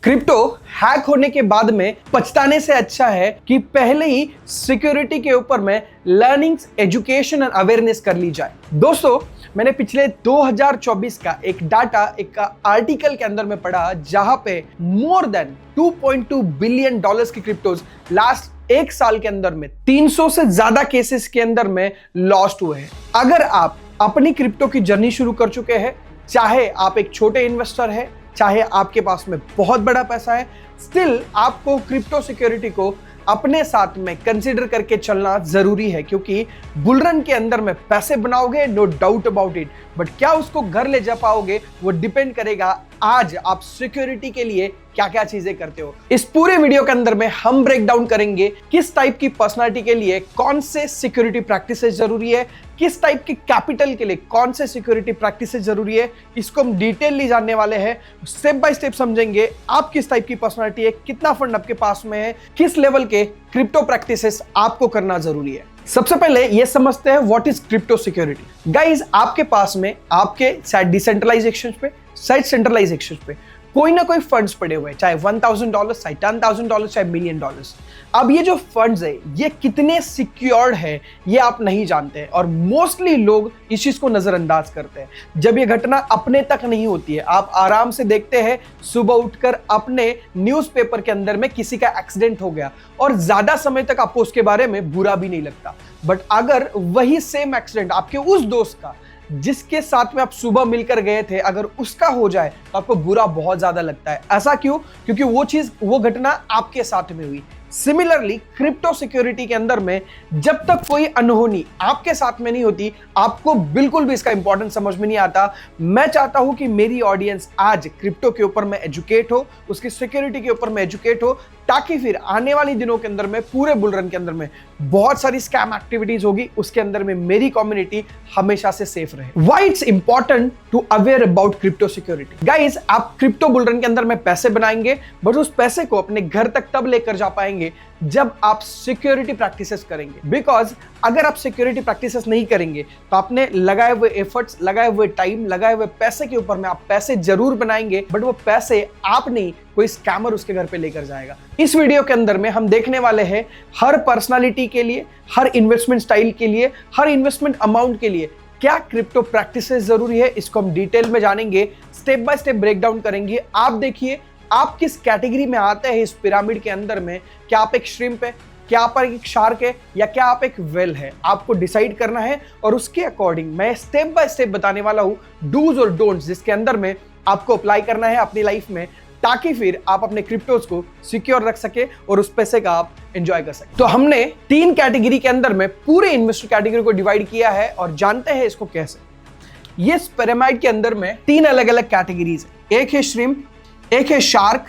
Crypto hack होने के बाद में पछताने से अच्छा है कि पहले ही सिक्योरिटी के ऊपर में लर्निंग्स, एजुकेशन और अवेयरनेस कर ली जाए। दोस्तों, मैंने पिछले 2024 का एक डाटा, एक आर्टिकल के अंदर में पढ़ा जहां पे मोर देन 2.2 बिलियन डॉलर्स की क्रिप्टोज लास्ट एक साल के अंदर में 300 से ज्यादा केसेस के अंदर में लॉस्ट हुए हैं। अगर आप अपनी क्रिप्टो की जर्नी शुरू कर चुके हैं, चाहे आप एक छोटे इन्वेस्टर है, चाहे आपके पास में बहुत बड़ा पैसा है, स्टिल आपको क्रिप्टो सिक्योरिटी को अपने साथ में कंसीडर करके चलना जरूरी है, क्योंकि बुलरन के अंदर में पैसे बनाओगे, no doubt about it, but क्या उसको घर ले जा पाओगे वो डिपेंड करेगा आज आप सिक्योरिटी के लिए क्या क्या चीजें करते हो। इस पूरे वीडियो के अंदर में हम ब्रेक डाउन करेंगे किस टाइप की पर्सनालिटी के लिए कौन से सिक्योरिटी प्रैक्टिसेस जरूरी है, किस टाइप के कैपिटल के लिए कौन से सिक्योरिटी प्रैक्टिसेस जरूरी है, इसको हम डिटेलली जानने वाले हैं। स्टेप बाय स्टेप समझेंगे आप किस टाइप की पर्सनालिटी है, कितना फंड आपके पास में है, किस लेवल के क्रिप्टो प्रैक्टिसेस आपको करना जरूरी है। सबसे पहले ये समझते हैं what is crypto security. Guys, आपके पास में आपके शायद डिसेंट्रलाइज एक्सचेंज पे, शायद सेंट्रलाइज एक्सचेंज पे कोई ना कोई फंड्स पड़े हुए हैं, चाहे $1,000, चाहे $10,000, चाहे $1 मिलियन। अब ये जो फंड्स है ये कितने सिक्योर्ड है ये आप नहीं जानते हैं, और मोस्टली लोग इस चीज को नजरअंदाज करते हैं। जब ये घटना अपने तक नहीं होती है, आप आराम से देखते हैं सुबह उठकर अपने न्यूज़पेपर के अंदर में किसी का एक्सीडेंट हो गया और ज्यादा समय तक आपको उसके बारे में बुरा भी नहीं लगता। बट अगर वही सेम एक्सीडेंट आपके उस दोस्त का जिसके साथ में आप सुबह मिलकर गए थे, अगर उसका हो जाए तो आपको बुरा बहुत ज्यादा लगता है। ऐसा क्यों? क्योंकि वो घटना आपके साथ में हुई। सिमिलरली क्रिप्टो सिक्योरिटी के अंदर में जब तक कोई अनहोनी आपके साथ में नहीं होती, आपको बिल्कुल भी इसका इंपॉर्टेंस समझ में नहीं आता। मैं चाहता हूं कि मेरी ऑडियंस आज क्रिप्टो के ऊपर में एजुकेट हो, उसकी सिक्योरिटी के ऊपर में एजुकेट हो, ताकि फिर आने वाली दिनों के अंदर में पूरे बुलरन के अंदर में बहुत सारी स्कैम एक्टिविटीज होगी, उसके अंदर में मेरी कम्युनिटी हमेशा से सेफ रहे। Why it's important to aware about crypto security. Guys, आप क्रिप्टो बुलरन के अंदर में पैसे बनाएंगे, बट उस पैसे को अपने घर तक तब लेकर जा पाएंगे जब आप सिक्योरिटी प्रैक्टिसेस करेंगे। बिकॉज अगर आप सिक्योरिटी प्रैक्टिसेस नहीं करेंगे तो आपने लगाए हुए एफर्ट्स, लगाए हुए टाइम, लगाए हुए पैसे के ऊपर में आप पैसे जरूर बनाएंगे, बट वो पैसे आप नहीं, कोई स्कैमर उसके घर पे लेकर जाएगा। इस वीडियो के अंदर में हम देखने वाले हैं हर पर्सनालिटी के लिए, हर इन्वेस्टमेंट स्टाइल के लिए, हर इन्वेस्टमेंट अमाउंट के लिए क्या क्रिप्टो प्रैक्टिसेस जरूरी है, इसको हम डिटेल में जानेंगे, step by step break down करेंगे। आप देखिए आप किस कैटेगरी में आते हैं इस पिरामिड के अंदर में। क्या आप एक श्रिम्प है, क्या आप एक शार्क है, या क्या आप एक वेल है? आपको डिसाइड करना है और उसके अकॉर्डिंग मैं स्टेप बाय स्टेप बताने वाला हूं डूज और डोंट्स, जिसके अंदर में आपको अप्लाई करना है अपनी लाइफ में, ताकि फिर आप अपने क्रिप्टोज को सिक्योर रख सके और उस पैसे का आप एंजॉय कर सके। तो हमने 3 कैटेगरी के अंदर में पूरे इन्वेस्टर कैटेगरी को डिवाइड किया है और जानते हैं इसको कैसे। ये पिरामिड के अंदर में 3 अलग अलग कैटेगरीज है, एक है श्रिम्प, एक है शार्क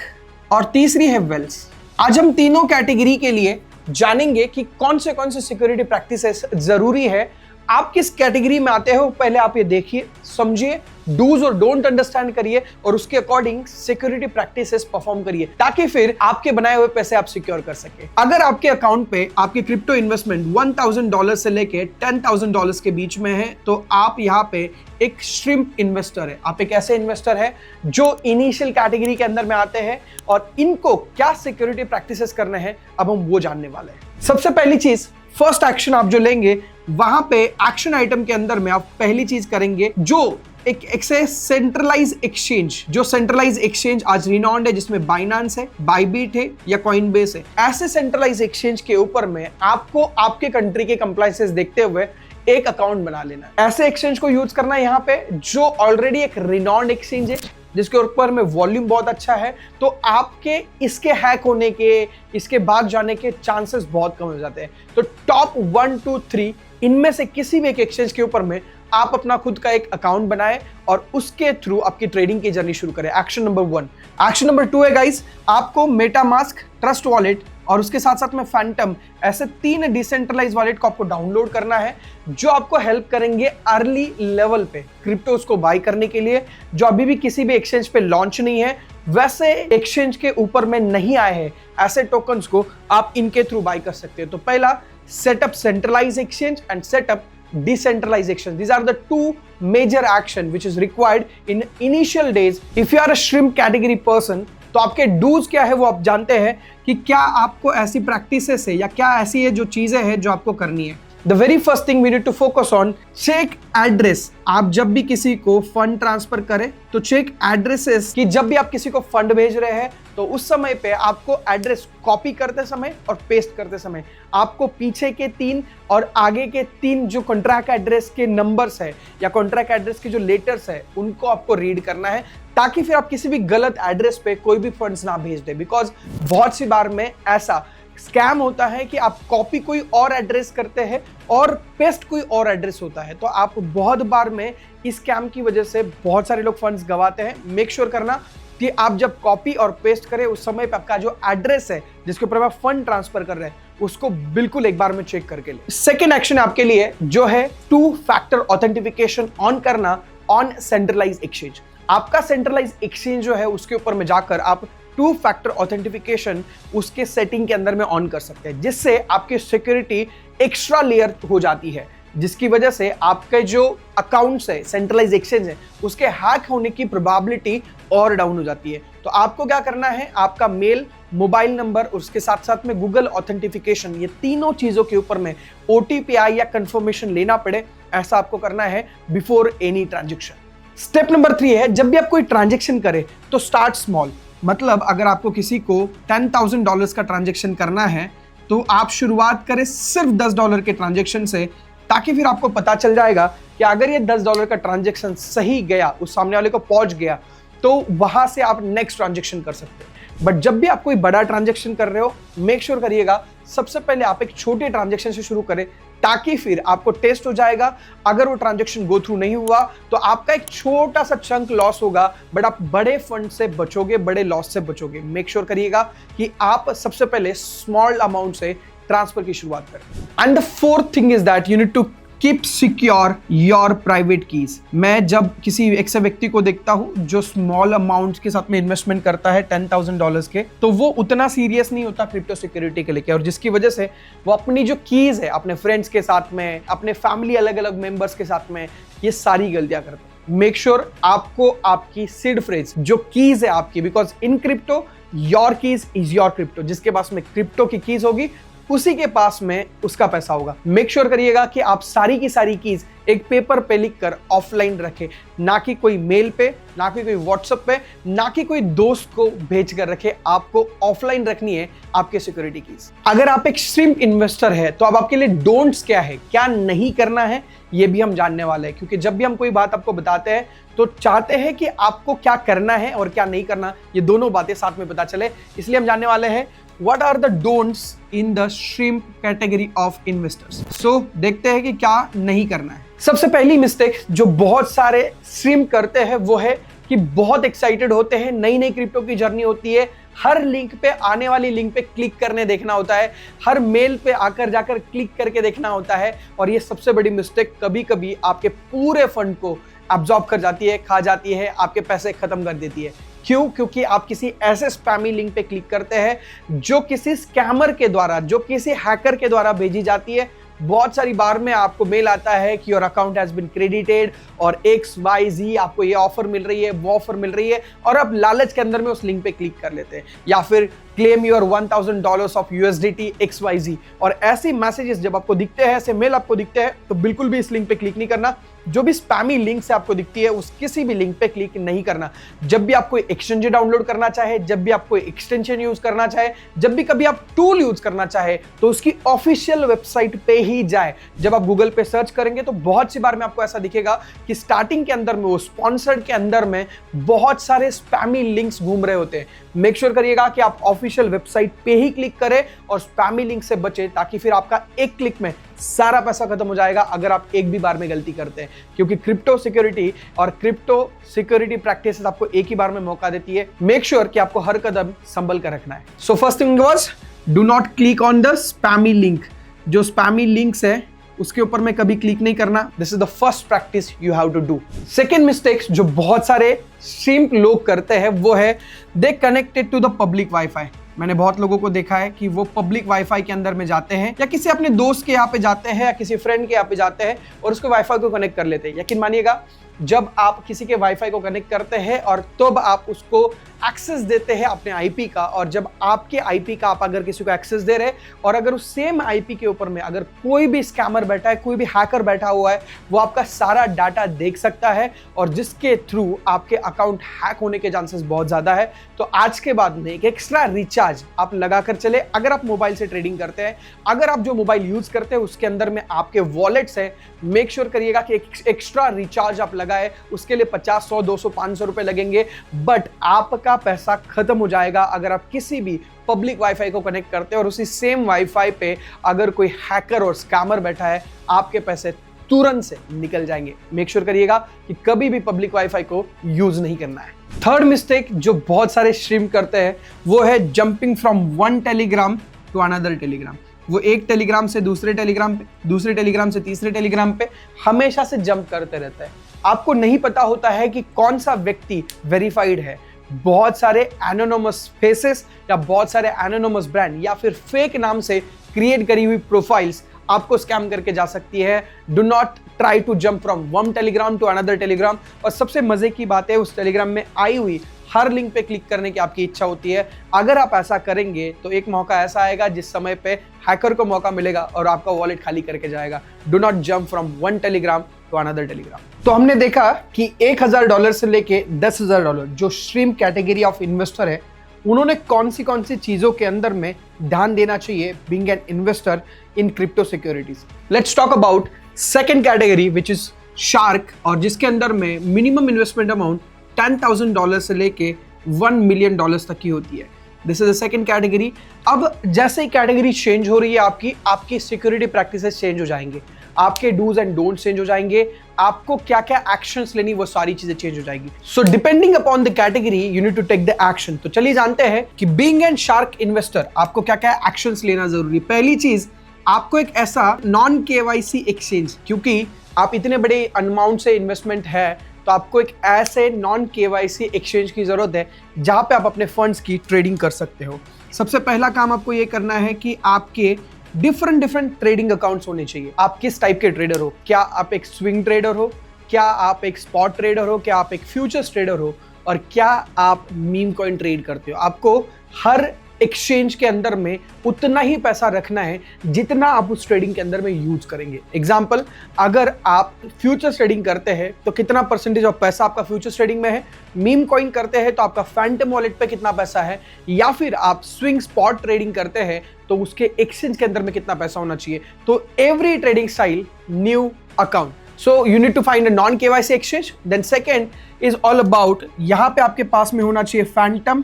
और तीसरी है वेल्स। आज हम तीनों कैटेगरी के लिए जानेंगे कि कौन से सिक्योरिटी प्रैक्टिसेस जरूरी है। आप किस कैटेगरी में आते हो पहले आप ये देखिए, समझिए, डूज और डोंट अंडरस्टैंड करिए और उसके अकॉर्डिंग सिक्योरिटी प्रैक्टिसेस परफॉर्म करिए, ताकि फिर आपके बनाए हुए पैसे आप सिक्योर कर सके। अगर आपके अकाउंट पे आपकी क्रिप्टो इन्वेस्टमेंट $1,000 से लेके $10,000 के बीच में है, तो आप यहाँ पे एक श्रिम्प इन्वेस्टर है। आप एक ऐसे इन्वेस्टर है जो इनिशियल कैटेगरी के अंदर में आते हैं, और इनको क्या सिक्योरिटी प्रैक्टिसेस करने हैं अब हम वो जानने वाले हैं। सबसे पहली चीज, फर्स्ट एक्शन आप जो लेंगे, वहां पे एक्शन आइटम के अंदर में आप पहली चीज करेंगे जो एक सेंट्रलाइज एक्सचेंज, जो सेंट्रलाइज एक्सचेंज आज रिनॉन्ड है, जिसमें बाइनांस है, बाइबिट है या कॉइनबेस है, ऐसे सेंट्रलाइज एक्सचेंज के ऊपर में आपको आपके कंट्री के कंप्लायंसेस देखते हुए एक अकाउंट बना लेना है। ऐसे एक्सचेंज को यूज करना है यहाँ पे जो ऑलरेडी एक रिनॉन्ड एक्सचेंज है, जिसके ऊपर में वॉल्यूम बहुत अच्छा है, तो आपके इसके हैक होने के, इसके भाग जाने के चांसेस बहुत कम हो जाते हैं। तो टॉप 1, 2, 3 इनमें से किसी भी एक एक्सचेंज के ऊपर में आप अपना खुद का एक अकाउंट बनाएं और उसके थ्रू आपकी ट्रेडिंग की जर्नी शुरू करें। Action number 1। एक्शन नंबर 2 है गाइस, आपको मेटामास्क, ट्रस्ट वॉलेट और उसके साथ साथ में फैंटम, ऐसे 3 डिसेंट्रलाइज वॉलेट को आपको डाउनलोड करना है, जो आपको हेल्प करेंगे अर्ली लेवल पे क्रिप्टोज को बाय करने के लिए, जो अभी भी किसी भी एक्सचेंज पे लॉन्च नहीं है, वैसे एक्सचेंज के ऊपर में नहीं आए हैं, ऐसे टोकन्स को आप इनके थ्रू बाय कर सकते हैं। तो पहला, setup centralize exchange and setup decentralized exchange. These are the 2 major action which is required in initial days. If you are a shrimp category person, तो आपके डूज क्या है वो आप जानते हैं कि क्या आपको ऐसी प्रैक्टिसेस है या क्या ऐसी है जो चीजें हैं जो आपको करनी है। The very first thing we need to focus on, check address. आप जब भी किसी को फंड ट्रांसफर करें तो चेक एड्रेसेस, कि जब भी आप किसी को फंड भेज रहे हैं तो उस समय पे आपको एड्रेस कॉपी करते समय और पेस्ट करते समय आपको पीछे के 3 और आगे के 3 जो कॉन्ट्रैक्ट एड्रेस के नंबर्स है या कॉन्ट्रैक्ट एड्रेस के जो लेटर्स है उनको आपको रीड करना है, ताकि फिर आप किसी भी गलत एड्रेस पे कोई भी फंड्स ना भेज दे। बिकॉज बहुत सी बार में ऐसा स्कैम होता है कि आप कॉपी कोई और एड्रेस करते हैं और पेस्ट कोई और एड्रेस होता है, तो आप बहुत बार में इस स्कैम की वजह से बहुत सारे लोग फंड्स गवाते हैं। मेक श्योर करना कि आप जब कॉपी और पेस्ट करें उस समय पे आपका जो एड्रेस है जिसके ऊपर आप फंड ट्रांसफर कर रहे हैं उसको बिल्कुल एक बार में चेक करके ले। सेकेंड एक्शन आपके लिए जो है 2 फैक्टर ऑथेंटिफिकेशन ऑन करना ऑन सेंट्रलाइज एक्सचेंज। आपका सेंट्रलाइज एक्सचेंज जो है उसके ऊपर में जाकर आप 2 फैक्टर ऑथेंटिफिकेशन उसके सेटिंग के अंदर में ऑन कर सकते हैं, जिससे आपकी सिक्योरिटी एक्स्ट्रा लेयर हो जाती है, जिसकी वजह से आपके जो अकाउंट्स है सेंट्रलाइज एक्सचेंज है उसके हैक होने की प्रोबेबिलिटी और डाउन हो जाती है। तो आपको क्या करना है, आपका मेल, मोबाइल नंबर, उसके साथ साथ में गूगल ऑथेंटिफिकेशन, ये तीनों चीजों के ऊपर में ओटीपी या कंफर्मेशन लेना पड़े, ऐसा आपको करना है before any transaction. Step number 3 है, जब भी आप कोई ट्रांजेक्शन करें तो स्टार्ट स्मॉल। मतलब अगर आपको किसी को $10,000 का ट्रांजेक्शन करना है तो आप शुरुआत करें सिर्फ $10 के ट्रांजेक्शन से, ताकि फिर आपको पता चल जाएगा कि अगर ये $10 का ट्रांजेक्शन सही गया, उस सामने वाले को पहुंच गया, तो वहां से आप नेक्स्ट ट्रांजेक्शन कर सकते हैं। बट जब भी आप कोई बड़ा ट्रांजेक्शन कर रहे हो, मेक श्योर करिएगा सबसे पहले आप एक छोटे ट्रांजेक्शन से शुरू करें, ताकि फिर आपको टेस्ट हो जाएगा। अगर वो ट्रांजेक्शन गो थ्रू नहीं हुआ तो आपका एक छोटा सा चंक लॉस होगा, बट आप बड़े फंड से बचोगे, बड़े लॉस से बचोगे। मेक श्योर करिएगा कि आप सबसे पहले स्मॉल अमाउंट से ट्रांसफर की शुरुआत करें। And the fourth thing is that you need to keep secure your private keys. मैं जब किसी ऐसे व्यक्ति को देखता हूं जो स्मॉल अमाउंट के साथ में इन्वेस्टमेंट करता है $10,000 के, तो वो उतना सीरियस नहीं होता क्रिप्टो सिक्योरिटी के लेके, और जिसकी वजह से वो अपनी जो कीज है अपने फ्रेंड्स के साथ में, अपने फैमिली अलग अलग मेंबर्स के साथ में, ये सारी गलतियां करते हैं। मेक श्योर आपको आपकी सीड फ्रेज जो कीज है आपकी, because in crypto your keys is your crypto, जिसके पास में क्रिप्टो की कीज होगी उसी के पास में उसका पैसा होगा। मेक श्योर करिएगा कि आप सारी की सारी कीज एक पेपर पे लिखकर ऑफलाइन रखें, ना कि कोई मेल पे, ना कि कोई व्हाट्सएप पे, ना कि कोई दोस्त को भेज कर रखे। आपको ऑफलाइन रखनी है आपके सिक्योरिटी कीज। अगर आप एक श्रिम्प इन्वेस्टर है तो अब आपके लिए डोंट्स क्या है, क्या नहीं करना है, ये भी हम जानने वाले हैं। क्योंकि जब भी हम कोई बात आपको बताते हैं तो चाहते हैं कि आपको क्या करना है और क्या नहीं करना, ये दोनों बातें साथ में पता चले, इसलिए हम जानने वाले हैं What are the don'ts in the shrimp category of investors? So देखते हैं कि क्या नहीं करना है। सबसे पहली मिस्टेक जो बहुत सारे श्रिम्प करते हैं वो है कि बहुत एक्साइटेड होते हैं, नई नई क्रिप्टो की जर्नी होती है, हर लिंक पे, आने वाली लिंक पे क्लिक करने देखना होता है, हर मेल पे आकर जाकर क्लिक करके देखना होता है, और ये सबसे बड़ी मिस्टेक कभी कभी आपके पूरे फंड को अब्जॉर्ब कर जाती है, खा जाती है, आपके पैसे खत्म कर देती है। क्यों? क्योंकि आप किसी ऐसे स्पैमी लिंक पे क्लिक करते हैं जो किसी स्कैमर के द्वारा, जो किसी हैकर के द्वारा भेजी जाती है। बहुत सारी बार में आपको मेल आता है कि your account has been credited और XYZ, आपको ये ऑफर मिल रही है, वो ऑफर मिल रही है, और आप लालच के अंदर में उस लिंक पे क्लिक कर लेते हैं, या फिर claim your $1,000 of USDT XYZ। और ऐसे मैसेजेस जब आपको दिखते हैं, ऐसे मेल आपको दिखते हैं, तो बिल्कुल भी इस लिंक पे क्लिक नहीं करना। जो भी स्पैमी लिंक से आपको दिखती है उस किसी भी लिंक पे क्लिक नहीं करना। जब भी आप कोई एक्सचेंज डाउनलोड करना चाहे, जब भी आप कोई एक्सटेंशन यूज करना चाहे, जब भी कभी आप टूल यूज करना चाहे, तो उसकी ऑफिशियल वेबसाइट पे ही जाए। जब आप गूगल पे सर्च करेंगे तो बहुत सी बार में आपको ऐसा दिखेगा कि स्टार्टिंग के अंदर में, वो स्पॉन्सर्ड के अंदर में बहुत सारे स्पैमी लिंक्स घूम रहे होते हैं। मेक श्योर करिएगा कि आप ऑफिशियल वेबसाइट पे ही क्लिक करें और स्पैमी लिंक से बचे, ताकि फिर आपका एक क्लिक में सारा पैसा खत्म हो जाएगा अगर आप एक भी बार में गलती करते हैं। क्योंकि क्रिप्टो सिक्योरिटी और क्रिप्टो सिक्योरिटी प्रैक्टिसेस आपको एक ही बार में मौका देती है। मेक श्योर कि आपको हर कदम संभल कर रखना है। So first thing was, do not click on the spammy link. जो स्पैमी लिंक्स है उसके ऊपर में कभी क्लिक नहीं करना। This is the first practice you have to do. Second mistakes जो बहुत सारे श्रिम्प लोग करते हैं वो है they connected to the public wifi. मैंने बहुत लोगों को देखा है कि वो पब्लिक वाईफाई के अंदर में जाते हैं, या किसी अपने दोस्त के यहाँ पे जाते हैं, या किसी फ्रेंड के यहाँ पे जाते हैं और उसको वाईफाई को कनेक्ट कर लेते हैं। यकीन मानिएगा जब आप किसी के वाईफाई को कनेक्ट करते हैं और तब आप उसको एक्सेस देते हैं अपने आईपी का, और जब आपके आईपी का आप अगर किसी को एक्सेस दे रहे हैं और अगर उस सेम आईपी के ऊपर में अगर कोई भी स्कैमर बैठा है, कोई भी हैकर बैठा हुआ है, वो आपका सारा डाटा देख सकता है और जिसके थ्रू आपके अकाउंट हैक होने के चांसेस बहुत ज्यादा है। तो आज के बाद में एक एक्स्ट्रा रिचार्ज आप लगाकर चले। अगर आप मोबाइल से ट्रेडिंग करते हैं, अगर आप जो मोबाइल यूज करते हैं उसके अंदर में आपके वॉलेट्स है, मेक श्योर करिएगा कि एक एक्स्ट्रा रिचार्ज आप लगाए। उसके लिए 50, 100, 200, 500 रुपए लगेंगे, बट आपका पैसा खत्म हो जाएगा अगर आप किसी भी पब्लिक वाईफाई को कनेक्ट करते हैं और उसी सेम वाईफाई पे अगर कोई हैकर और स्कैमर बैठा है, आपके पैसे तुरंत से निकल जाएंगे। मेक श्योर करिएगा कि कभी भी पब्लिक वाईफाई को यूज नहीं करना है। थर्ड मिस्टेक जो बहुत सारे स्ट्रीम करते हैं वो है jumping from one Telegram to another Telegram. वो एक टेलीग्राम से दूसरे टेलीग्राम पे, दूसरे टेलीग्राम से तीसरे टेलीग्राम पे हमेशा से जंप करते रहता है। आपको नहीं पता होता है कि कौन सा व्यक्ति वेरीफाइड है। बहुत सारे एनोनिमस फेसेस या बहुत सारे एनोनिमस ब्रांड या फिर फेक नाम से क्रिएट करी हुई प्रोफाइल्स आपको स्कैम करके जा सकती है। Do not try to jump from one Telegram to another Telegram. और सबसे मजे की बात है, उस टेलीग्राम में आई हुई हर लिंक पे क्लिक करने की आपकी इच्छा होती है। अगर आप ऐसा करेंगे तो एक मौका ऐसा आएगा जिस समय पे हैकर को मौका मिलेगा और आपका वॉलेट खाली करके जाएगा। Do not jump from one Telegram to another Telegram. तो हमने देखा कि $1000 से लेके $10,000 जो स्ट्रीम कैटेगरी ऑफ इन्वेस्टर है, उन्होंने कौन सी चीजों के अंदर में ध्यान देना चाहिए being an investor in crypto securities. Let's talk about second category which is shark, और जिसके अंदर में मिनिमम इन्वेस्टमेंट अमाउंट $10,000 से लेके $1 मिलियन तक की होती है। This is the second category. अब जैसे ही कैटेगरी चेंज हो रही है आपकी सिक्योरिटी प्रैक्टिसेस चेंज हो जाएंगे, आपके डूज एंड डोंट्स चेंज हो जाएंगे, आपको क्या क्या एक्शंस लेनी वो सारी चीजें चेंज हो जाएगी। So depending upon the category you need to take the action. तो चलिए जानते हैं कि बीइंग एन शार्क इन्वेस्टर आपको क्या क्या एक्शंस लेना जरूरी। पहली चीज, आपको एक ऐसा नॉन केवाईसी एक्सचेंज, क्योंकि आप इतने बड़े अमाउंट से इन्वेस्टमेंट है तो आपको एक ऐसे नॉन केवाईसी एक्सचेंज की जरूरत है जहां पे आप अपने फंड्स की ट्रेडिंग कर सकते हो। सबसे पहला काम आपको ये करना है कि आपके डिफरेंट ट्रेडिंग अकाउंट्स होने चाहिए। आप किस टाइप के ट्रेडर हो, क्या आप एक स्विंग ट्रेडर हो, क्या आप एक स्पॉट ट्रेडर हो, क्या आप एक फ्यूचर्स ट्रेडर हो, और क्या आप मीम कॉइन ट्रेड करते हो। आपको हर एक्सचेंज के अंदर में उतना ही पैसा रखना है जितना आप उस ट्रेडिंग के अंदर में यूज करेंगे। एग्जांपल, अगर आप फ्यूचर्स ट्रेडिंग करते हैं तो कितना परसेंटेज ऑफ पैसा आपका फ्यूचर्स ट्रेडिंग में है, मीम कॉइन करते हैं तो आपका फैंटम वॉलेट पे कितना पैसा है, या फिर आप स्विंग स्पॉट ट्रेडिंग करते हैं तो उसके एक्सचेंज के अंदर में कितना पैसा होना चाहिए। तो every trading style new account. So you need to find a non-KYC exchange. Then second is all about, यहाँ पे आपके पास में होना चाहिए फैंटम,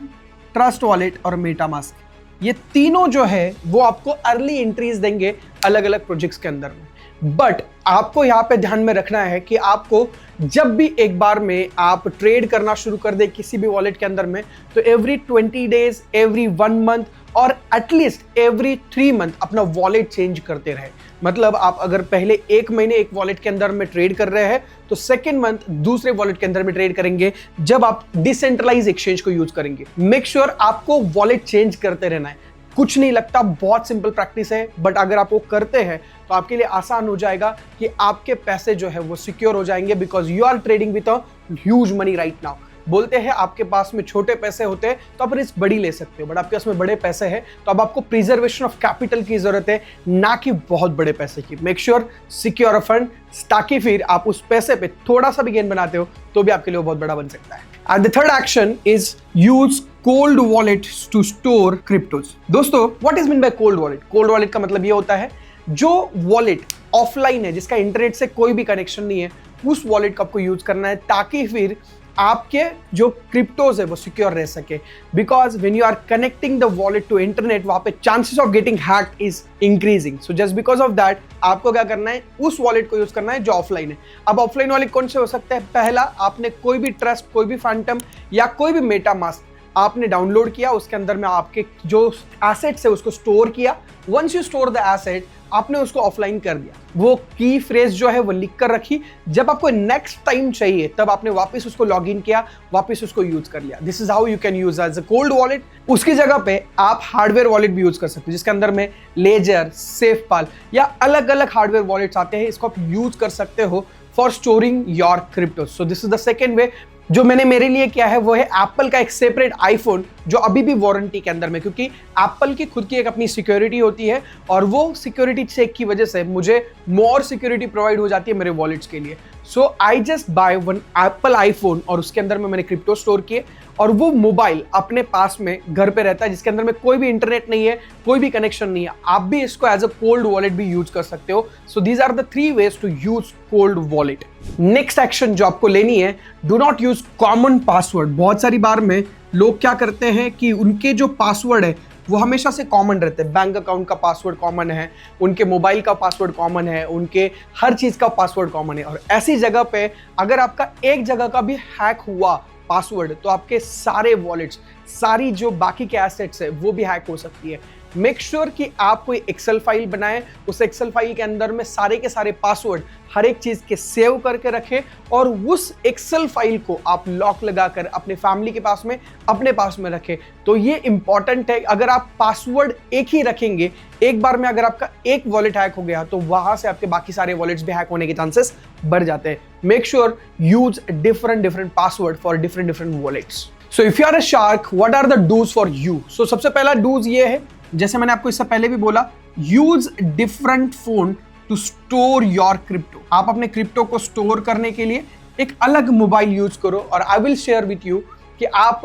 ट्रस्ट वॉलेट और मेटामास्क। ये तीनों जो है वो आपको अर्ली एंट्रीज देंगे अलग अलग प्रोजेक्ट्स के अंदर में। बट आपको यहाँ पे ध्यान में रखना है कि आपको जब भी एक बार में आप ट्रेड करना शुरू कर दे किसी भी वॉलेट के अंदर में, तो एवरी 20 डेज, एवरी 1 मंथ और एटलीस्ट एवरी 3 मंथ अपना वॉलेट चेंज करते रहे। मतलब आप अगर पहले 1 महीने एक वॉलेट के अंदर में ट्रेड कर रहे हैं तो सेकेंड मंथ दूसरे वॉलेट के अंदर में ट्रेड करेंगे जब आप डिसेंट्रलाइज एक्सचेंज को यूज करेंगे। मेक श्योर आपको वॉलेट चेंज करते रहना है। कुछ नहीं लगता, बहुत सिंपल प्रैक्टिस है, बट अगर आप वो करते हैं तो आपके लिए आसान हो जाएगा कि आपके पैसे जो है वो सिक्योर हो जाएंगे, because you are trading with a huge money right now. बोलते हैं आपके पास में छोटे पैसे होते हैं तो आप रिस्क बड़ी ले सकते हो, बट आपके पास में बड़े पैसे हैं तो अब आपको प्रिजर्वेशन ऑफ कैपिटल की जरूरत है, ना कि बहुत बड़े पैसे की। Make sure secure a fund, ताकि फिर आप उस पैसे पे थोड़ा सा भी गेन बनाते हो तो भी आपके लिए बहुत बड़ा बन सकता है। And the third action is use cold wallet to store cryptos. दोस्तों, what is meant by cold wallet? Cold wallet का मतलब ये होता है जो वॉलेट ऑफलाइन है, जिसका इंटरनेट से कोई भी कनेक्शन नहीं है, उस वॉलेट को आपको यूज करना है ताकि फिर आपके जो क्रिप्टोज है वो सिक्योर रह सके। Because when you are connecting the wallet to internet, वहां पे chances of getting hacked is increasing. So just because of that आपको क्या करना है, उस वॉलेट को यूज करना है जो ऑफलाइन है। अब ऑफलाइन वॉलेट कौन से हो सकते हैं? पहला, आपने कोई भी ट्रस्ट, कोई भी फैंटम या कोई भी मेटामास्क आपने डाउनलोड किया, उसके अंदर में आपके जो एसेट्स है उसको स्टोर किया। Once you store the asset, आपने उसको ऑफलाइन कर दिया, वो की फ्रेज जो है वो लिख कर रखी, जब आपको नेक्स्ट टाइम चाहिए तब आपने वापस उसको लॉग इन किया, वापस उसको यूज कर लिया। This is how you can use as a cold wallet. उसकी जगह पे आप हार्डवेयर वॉलेट भी यूज कर सकते हो, जिसके अंदर में लेजर, सेफपाल या अलग अलग हार्डवेयर वॉलेट्स आते हैं, इसको आप यूज कर सकते हो for storing your crypto. So this is the second way जो मैंने मेरे लिए किया है, वो है एप्पल का एक सेपरेट आईफोन जो अभी भी वारंटी के अंदर में, क्योंकि एप्पल की खुद की एक अपनी सिक्योरिटी होती है और वो सिक्योरिटी चेक की वजह से मुझे मोर सिक्योरिटी प्रोवाइड हो जाती है मेरे वॉलेट्स के लिए। So I just buy one Apple iPhone और उसके अंदर में मैंने क्रिप्टो स्टोर किए और वो मोबाइल अपने पास में घर पे रहता है, जिसके अंदर में कोई भी इंटरनेट नहीं है, कोई भी कनेक्शन नहीं है। आप भी इसको एज अ कोल्ड वॉलेट भी यूज कर सकते हो। So these are the 3 ways to use cold wallet. Next action जो आपको लेनी है, do not use common password. बहुत सारी बार में लोग क्या करते हैं कि उनके जो पासवर्ड है वो हमेशा से कॉमन रहते हैं। बैंक अकाउंट का पासवर्ड कॉमन है, उनके मोबाइल का पासवर्ड कॉमन है, उनके हर चीज का पासवर्ड कॉमन है। और ऐसी जगह पे अगर आपका एक जगह का भी हैक हुआ पासवर्ड, तो आपके सारे वॉलेट्स, सारी जो बाकी के एसेट्स है वो भी हैक हो सकती है। मेक श्योर कि आप कोई एक्सेल फाइल बनाएं, उस एक्सेल फाइल के अंदर में सारे के सारे पासवर्ड हर एक चीज के सेव करके रखें और उस एक्सेल फाइल को आप लॉक लगाकर अपने फैमिली के पास में, अपने पास में रखें। तो ये इंपॉर्टेंट है। अगर आप पासवर्ड एक ही रखेंगे, एक बार में अगर आपका एक वॉलेट हैक हो गया तो वहां से आपके बाकी सारे वॉलेट्स भी हैक होने के चांसेस बढ़ जाते हैं। Make sure use different password for different wallets. So if you are a shark, what are the dos for you? So सबसे पहला डूज ये है, जैसे मैंने आपको इससे पहले भी बोला, use different phone to store your crypto. आप अपने क्रिप्टो को स्टोर करने के लिए एक अलग मोबाइल यूज करो और I will share with you कि आप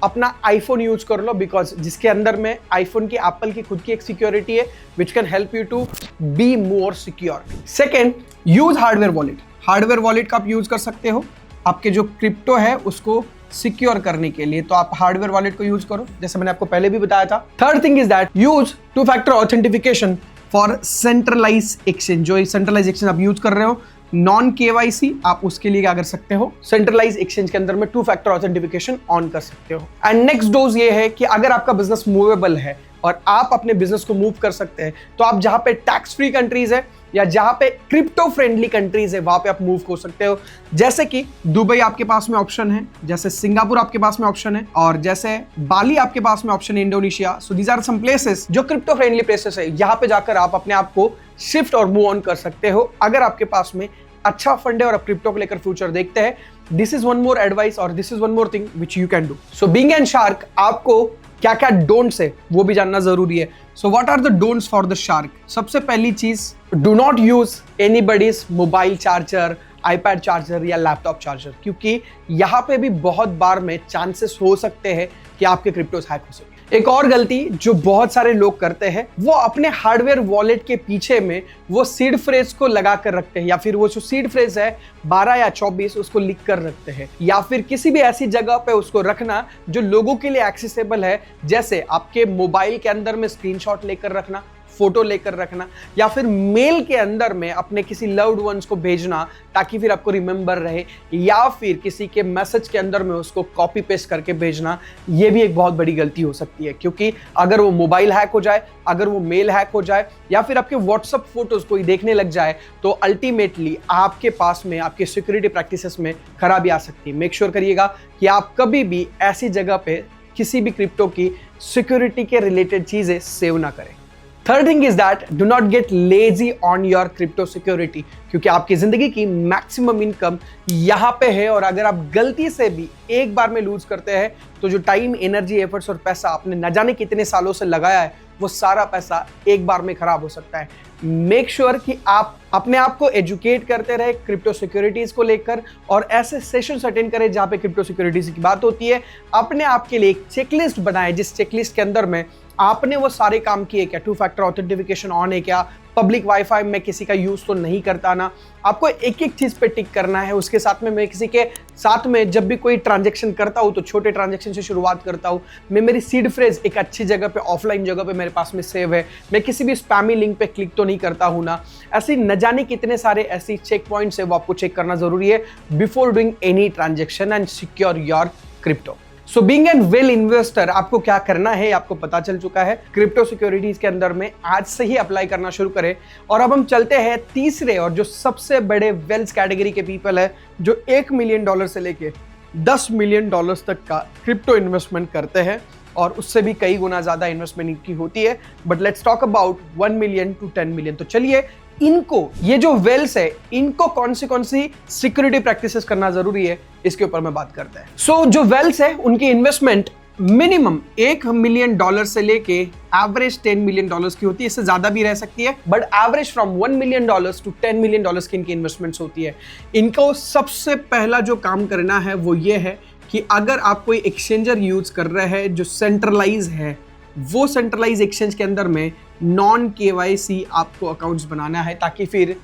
अपना आईफोन यूज कर लो, बिकॉज जिसके अंदर में आईफोन की, एप्पल की खुद की एक सिक्योरिटी है which can help you to be more secure. Second, use hardware wallet. Hardware wallet का आप यूज कर सकते हो आपके जो क्रिप्टो है उसको सिक्योर करने के लिए, तो आप हार्डवेयर वॉलेट को यूज करो, जैसे मैंने आपको पहले भी बताया था। Third thing is that use 2 factor authentification for centralize exchange. जो सेंट्रलाइज एक्सचेंज आप यूज कर रहे हो, नॉन केवाईसी, आप उसके लिए क्या कर सकते हो, सेंट्रलाइज एक्सचेंज के अंदर में 2 फैक्टर ऑथेंटिफिकेशन ऑन कर सकते हो। एंड नेक्स्ट डोज ये है कि अगर आपका बिजनेस मूवेबल है और आप अपने बिजनेस को मूव कर सकते हैं, तो आप जहां पे टैक्स फ्री कंट्रीज है या जहां पे क्रिप्टो फ्रेंडली कंट्रीज है वहां पे आप मूव हो सकते हो। जैसे कि दुबई आपके पास में ऑप्शन है, जैसे सिंगापुर आपके पास में ऑप्शन है, और जैसे बाली आपके पास में ऑप्शन है, Indonesia. So these are some places जो क्रिप्टो फ्रेंडली प्लेसेस है। यहाँ पे जाकर आप अपने आप को शिफ्ट और मूव ऑन कर सकते हो अगर आपके पास में अच्छा फंड है और आप क्रिप्टो को लेकर फ्यूचर देखते हैं। This is one more advice और this is one more thing which you can do. So being an shark, आपको क्या क्या डोंट्स है वो भी जानना जरूरी है। So what are the don'ts for the shark? सबसे पहली चीज, do not use anybody's mobile charger, iPad charger या लैपटॉप चार्जर, क्योंकि यहाँ पे भी बहुत बार में चांसेस हो सकते हैं कि आपके क्रिप्टोस हैक हो सके। एक और गलती जो बहुत सारे लोग करते हैं, वो अपने हार्डवेयर वॉलेट के पीछे में वो सीड फ्रेज को लगा कर रखते हैं, या फिर वो जो सीड फ्रेज है 12 या 24 उसको लिख कर रखते हैं, या फिर किसी भी ऐसी जगह पे उसको रखना जो लोगों के लिए एक्सेसिबल है, जैसे आपके मोबाइल के अंदर में स्क्रीनशॉट लेकर रखना, फोटो लेकर रखना, या फिर मेल के अंदर में अपने किसी लव्ड वंस को भेजना ताकि फिर आपको रिमेंबर रहे, या फिर किसी के मैसेज के अंदर में उसको कॉपी पेस्ट करके भेजना। ये भी एक बहुत बड़ी गलती हो सकती है, क्योंकि अगर वो मोबाइल हैक हो जाए, अगर वो मेल हैक हो जाए, या फिर आपके व्हाट्सएप फोटोज कोई देखने लग जाए, तो अल्टीमेटली आपके पास में आपके सिक्योरिटी प्रैक्टिसेस में खराबी आ सकती है। मेक श्योर करिएगा कि आप कभी भी ऐसी जगह पे किसी भी क्रिप्टो की सिक्योरिटी के रिलेटेड चीजें सेव ना करें। Third thing is that do not gate lazy on your crypto security, क्योंकि आपकी जिंदगी की मैक्सिमम इनकम यहाँ पे है, और अगर आप गलती से भी एक बार में लूज करते हैं तो जो टाइम, एनर्जी, एफर्ट्स और पैसा आपने न जाने कितने सालों से लगाया है, वो सारा पैसा एक बार में खराब हो सकता है। मेक श्योर कि आप अपने आप को एजुकेट करते रहे क्रिप्टो सिक्योरिटीज को लेकर, और ऐसे सेशंस अटेंड करें जहां पे क्रिप्टो सिक्योरिटीज की बात होती है। अपने आप के लिए एक चेकलिस्ट बनाए, जिस चेकलिस्ट के अंदर में आपने वो सारे काम किए, क्या 2 फैक्टर ऑथेंटिफिकेशन ऑन है, क्या पब्लिक वाईफाई में किसी का यूज तो नहीं करता ना, आपको एक एक चीज पे टिक करना है। उसके साथ में मैं किसी के साथ में जब भी कोई ट्रांजैक्शन करता हूँ तो छोटे ट्रांजैक्शन से शुरुआत करता हूँ। मैं मेरी सीड फ्रेज एक अच्छी जगह पे, ऑफलाइन जगह पे मेरे पास में सेव है। मैं किसी भी स्पैमी लिंक पे क्लिक तो नहीं करता हूँ ना। ऐसी न जाने कितने सारे ऐसी चेक पॉइंट्स है, वो आपको चेक करना जरूरी है before doing any transaction and secure your crypto. So being N well investor, आपको क्या करना है आपको पता चल चुका है। क्रिप्टो सिक्योरिटीज के अंदर में आज से ही अप्लाई करना शुरू करें। और अब हम चलते हैं तीसरे और जो सबसे बड़े वेल्थ कैटेगरी के पीपल है, जो $1 मिलियन से लेके $10 मिलियन तक का क्रिप्टो इन्वेस्टमेंट करते हैं, और उससे भी कई गुना ज्यादा इन्वेस्टमेंट की होती है। But let's talk about 1 million to 10 million. तो चलिए इनको, ये जो वेल्स है, इनको कौन सी सिक्योरिटी प्रैक्टिसेस करना जरूरी है, इसके ऊपर मैं बात करते हैं। सो जो वेल्स है उनकी इन्वेस्टमेंट मिनिमम $1 मिलियन से लेके एवरेज $10 मिलियन की होती है। इससे ज्यादा भी रह सकती है, but average from $1 million to $10 million की इनकी इन्वेस्टमेंट्स होती है। इनको सबसे पहला जो काम करना है वो ये है कि अगर आप कोई एक्सचेंजर यूज कर रहे हैं जो सेंट्रलाइज है, वो सेंट्रलाइज एक्सचेंज के अंदर में नॉन KYC आपको अकाउंट्स बनाना है, ताकि फिर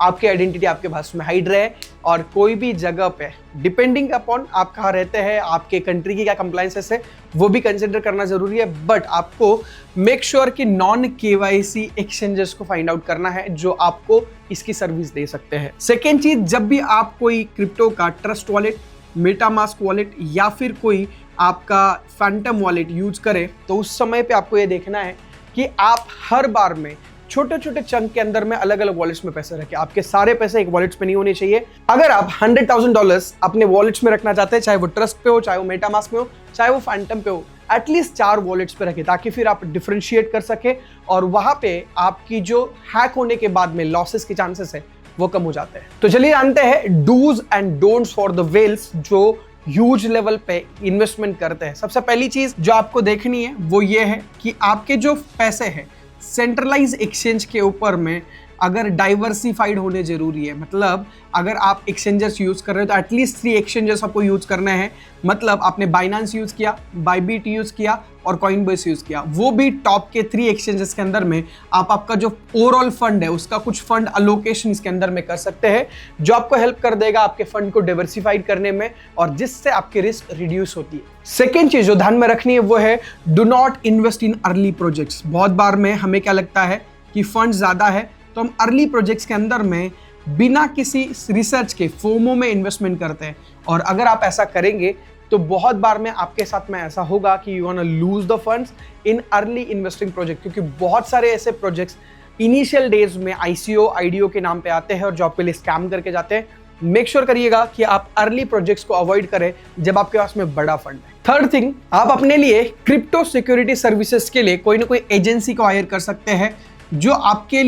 आपकी आइडेंटिटी आपके पास में हाइड रहे और कोई भी जगह पे डिपेंडिंग अपॉन आप कहाँ रहते हैं, आपके कंट्री की क्या कंप्लायंसेस है, वो भी कंसिडर करना जरूरी है। बट आपको मेक श्योर कि नॉन KYC एक्सचेंजेस को फाइंड आउट करना है जो आपको इसकी सर्विस दे सकते हैं। सेकेंड चीज, जब भी आप कोई क्रिप्टो का ट्रस्ट वॉलेट, मेटामास्क वॉलेट या फिर कोई आपका फैंटम वॉलेट यूज करें, तो उस समय पे आपको ये देखना है कि आप हर बार में छोटे छोटे चंक के अंदर में अलग अलग वॉलेट्स में पैसे रखें। आपके सारे पैसे एक वॉलेट्स पे नहीं होने चाहिए। अगर आप $100,000 अपने वॉलेट्स में रखना चाहते हैं, चाहे वो ट्रस्ट पे हो, चाहे वो मेटामास्क में हो, चाहे वो फैंटम पे हो, एटलीस्ट 4 वॉलेट्स पे रखें, ताकि फिर आप डिफरेंशिएट कर सके और वहां पे आपकी जो हैक होने के बाद में लॉसेस के चांसेस है वो कम हो जाते हैं। तो चलिए जानते हैं do's and don'ts for the whales जो ह्यूज लेवल पे इन्वेस्टमेंट करते हैं। सबसे पहली चीज जो आपको देखनी है वो ये है कि आपके जो पैसे हैं सेंट्रलाइज एक्सचेंज के ऊपर में अगर डाइवर्सिफाइड होने जरूरी है। मतलब अगर आप एक्सचेंजर्स यूज कर रहे हो तो एटलीस्ट 3 एक्सचेंजर्स आपको यूज करना है। मतलब आपने बाइनेंस यूज किया, बाइबिट यूज किया और कॉइनबेस यूज किया, वो भी टॉप के 3 एक्सचेंजेस के अंदर में आप आपका जो ओवरऑल फंड है उसका कुछ फंड अलोकेशन इसके अंदर में कर सकते हैं, जो आपको हेल्प कर देगा आपके फंड को डाइवर्सिफाइड करने में और जिससे आपकी रिस्क रिड्यूस होती है। सेकेंड चीज जो ध्यान में रखनी है वो है do not invest in early projects. बहुत बार में हमें क्या लगता है कि फंड ज्यादा है तो हम अर्ली प्रोजेक्ट्स के अंदर में बिना किसी रिसर्च के फोमो में इन्वेस्टमेंट करते हैं, और अगर आप ऐसा करेंगे तो बहुत बार में आपके साथ में ऐसा होगा कि you want to lose the funds in early investing project, क्योंकि बहुत सारे ऐसे प्रोजेक्ट्स इनिशियल डेज में ICO IDO के नाम पे आते हैं और जो आपके लिए स्कैम करके जाते हैं। मेक श्योर करिएगा कि आप अर्ली प्रोजेक्ट्स को अवॉइड करें जब आपके पास में बड़ा फंड है। थर्ड थिंग, आप अपने लिए क्रिप्टो सिक्योरिटी सर्विसेज के लिए कोई ना कोई एजेंसी को हायर कर सकते हैं जो आपके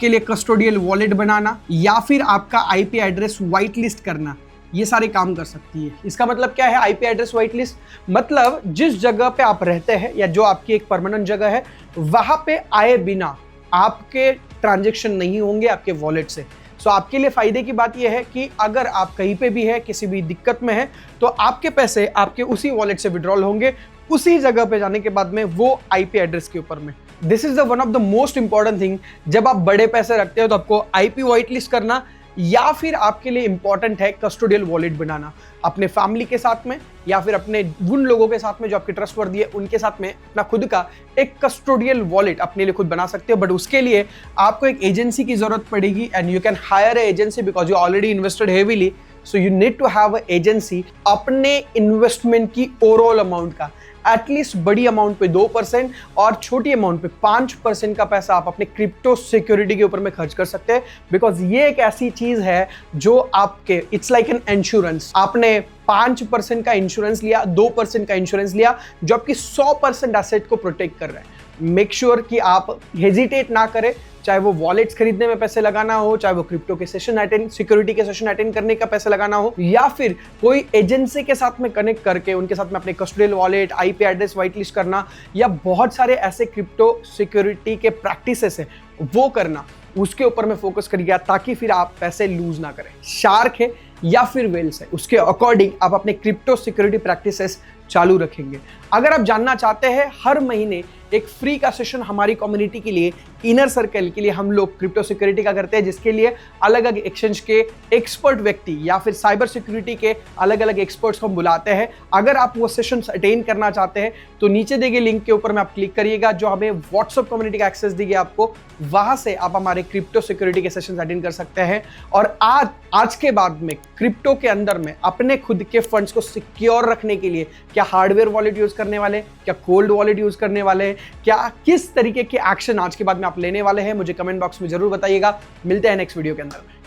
लिए कस्टोडियल वॉलेट बनाना या फिर आपका IP एड्रेस वाइट लिस्ट करना, ये सारे काम कर सकती है। इसका मतलब क्या है IP एड्रेस वाइट लिस्ट? मतलब जिस जगह पे आप रहते हैं या जो आपकी एक परमानेंट जगह है वहां पे आए बिना आपके ट्रांजैक्शन नहीं होंगे आपके वॉलेट से। सो आपके लिए फायदे की बात यह है कि अगर आप कहीं पे भी है, किसी भी दिक्कत में है, तो आपके पैसे आपके उसी वॉलेट से विड्रॉल होंगे उसी जगह पे जाने के बाद में वो IP एड्रेस के ऊपर में। This is the one of the most important thing. जब आप बड़े पैसे रखते हो तो आपको IP वाइट लिस्ट करना या फिर आपके लिए इंपॉर्टेंट है कस्टोडियल वॉलेट बनाना अपने फैमिली के साथ में या फिर अपने उन लोगों के साथ में जो आपके ट्रस्टवर्दी है उनके साथ में अपना खुद का एक कस्टोडियल वॉलेट अपने लिए खुद बना सकते हो। बट उसके लिए आपको एक एजेंसी की जरूरत पड़ेगी and you can hire a agency because you already invested heavily. So you need to have a agency अपने इन्वेस्टमेंट की ओवरऑल अमाउंट का एटलीस्ट बड़ी अमाउंट पे 2% और छोटी अमाउंट पे 5% का पैसा आप अपने क्रिप्टो सिक्योरिटी के ऊपर में खर्च कर सकते हैं, बिकॉज ये एक ऐसी चीज है जो आपके इट्स लाइक एन इंश्योरेंस। आपने 5% का इंश्योरेंस लिया, 2% का इंश्योरेंस लिया जो आपकी 100% एसेट को प्रोटेक्ट कर रहा है। मेक श्योर कि आप हेजिटेट ना करें, चाहे वो वॉलेट्स खरीदने में पैसे लगाना हो, चाहे वो क्रिप्टो के सेशन अटेंड, सिक्योरिटी के सेशन अटेंड करने का पैसे लगाना हो, या फिर कोई एजेंसी के साथ में कनेक्ट करके उनके साथ में अपने custodial wallet, IP address white list करना, या बहुत सारे ऐसे क्रिप्टो सिक्योरिटी के प्रैक्टिसेस है वो करना, उसके ऊपर में फोकस करिएगा ताकि फिर आप पैसे लूज ना करें। शार्क है या फिर वेल्स है, उसके अकॉर्डिंग आप अपने क्रिप्टो सिक्योरिटी प्रैक्टिसेस चालू रखेंगे। अगर आप जानना चाहते हैं, हर महीने एक फ्री का सेशन हमारी कम्युनिटी के लिए, इनर सर्कल के लिए हम लोग क्रिप्टो सिक्योरिटी का करते हैं, जिसके लिए अलग अलग एक्सचेंज के एक्सपर्ट व्यक्ति या फिर साइबर सिक्योरिटी के अलग अलग एक्सपर्ट्स को हम बुलाते हैं। अगर आप वो सेशन अटेंड करना चाहते हैं तो नीचे दिए गए लिंक के ऊपर में आप क्लिक करिएगा, जो हमें व्हाट्सएप कम्युनिटी का एक्सेस दी गई आपको, वहां से आप हमारे क्रिप्टो सिक्योरिटी के सेशन अटेंड कर सकते हैं। और आज के बाद में क्रिप्टो के अंदर में अपने खुद के फंड्स को सिक्योर रखने के लिए क्या हार्डवेयर वॉलेट यूज करने वाले, क्या कोल्ड वॉलेट यूज करने वाले, क्या किस तरीके के एक्शन आज के बाद में आप लेने वाले हैं, मुझे कमेंट बॉक्स में जरूर बताइएगा। मिलते हैं नेक्स्ट वीडियो के अंदर में।